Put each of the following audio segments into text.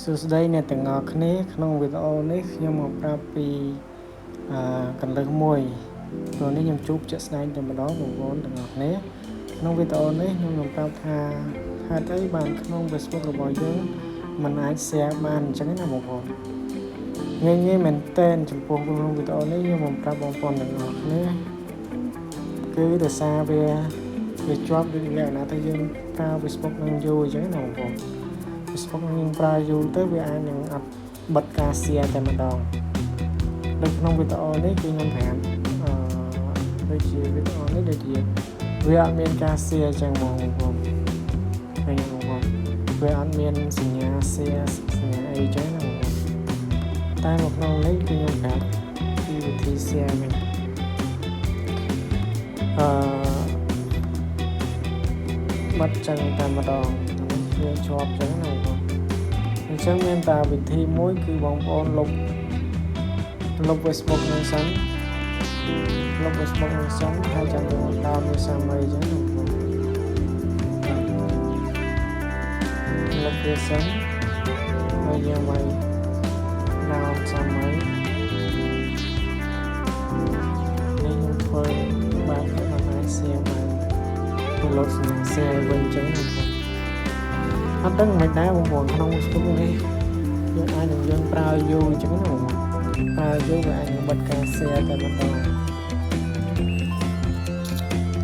សួស្តីអ្នកទាំងអស់គ្នាក្នុងវីដេអូនេះខ្ញុំមកប្រាប់ពីកន្លឹះមួយព្រោះនេះខ្ញុំជួបជាក់ស្ដែងតែម្ដងបងប្អូនទាំងអស់គ្នាក្នុងវីដេអូនេះខ្ញុំនឹងប្រាប់ថាហេតុអីបានក្នុង Facebook របស់យើងมันអាច share បានអញ្ចឹងណាបងប្អូនងាយមែនតើចំពោះក្នុងវីដេអូនេះខ្ញុំមកប្រាប់បងប្អូនទាំងអស់គ្នាគឺដោយសារវាជាប់ដូចលក្ខណៈថាយើងប្រើ Facebook នឹងយូរអញ្ចឹងណាបងប្អូនFacebook នឹងប្រើយូរទៅវាអាចនឹងអត់បិទការ share តែម្ដងនៅក្នុងវីដេអូនេះគឺខ្ញុំប្រាប់ដូចជាវីដេអូនេះដូចជាវាអត់មានការ share ចឹងបងប្អូនហើយបងប្អូនវាអត់មានសញ្ញា share សញ្ញាអីចឹងណាបងប្អូនតែនៅក្នុងនេះគឺខ្ញុំប្រាប់ពីវិធី share វិញបាត់ចឹងតែម្ដងវាជាប់ចឹងណាបងប្អូនអញ្ចឹងមានតែវិធីមួយគឺបងប្អូនលុប Facebook នឹងសិនលុប Facebook នឹងសិនហើយចាំទៅដោនវាសាមីចឹងណាបងប្អូនលុបវាសិនហើយយើងមកដោនសាមីនេះខ្ញុំធ្វើបានដល់អាច share បានទៅលុបសញ្ញា share វិញចឹងណាបងប្អូនអត់ដឹងមិនដែរបងប្អូនក្នុង Facebook នេះយើងអាចនឹងយើងប្រើយូរអញ្ចឹងណាបងប្អូនប្រើយូរវាអាចនឹងបិទការ share តែម្ដង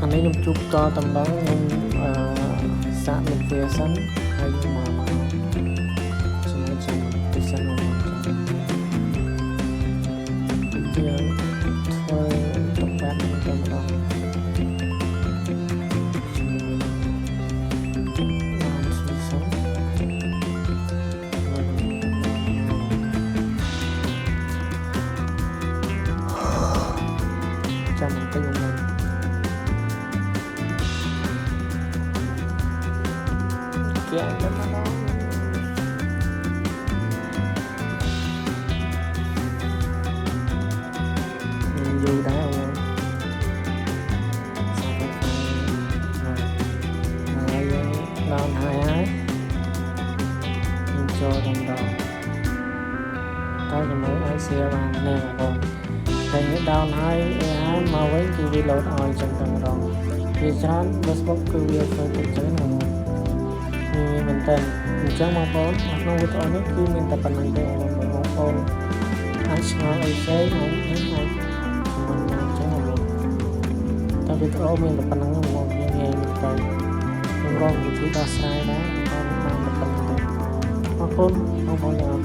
អានេះខ្ញុំជួបតតែម្ដងខ្ញុំសាកលុបវាសិនហើយយើងមកចំណុចទីសិនបងប្អូនយើងធ្វើទៅបែបនេះតែម្ដងចាំបន្តិចបងប្អូនគេអត់ដល់យូរដែរបងហើយដល់ហើយខ្ញុំចូលដល់តែជាមួយអាច share បាននេះបងប្អូនតែនេះdown ហើយមកវិញគឺវា load ឲ្យចឹងតែម្ដងវាច្រើន Facebook គឺវាធ្វើទៅចឹងណាមានមែនតើអញ្ចឹងបងប្អូនក្នុងវីដេអូនេះគឺមានតែប៉ុណ្្នឹងទេបងប្អូនអាចឆ្ងល់អីផ្សេងហើយអាចខមមិនបានចឹងបងប្អូនតែវីដេអូមានតែប៉ុណ្្នឹងបងប្អូនងាយមែនតើខ្ញុំរកវិធីដោះស្រាយដែរបងប្អូនបានតែប៉ុណ្្នឹងទេអរគុណបងប្អូន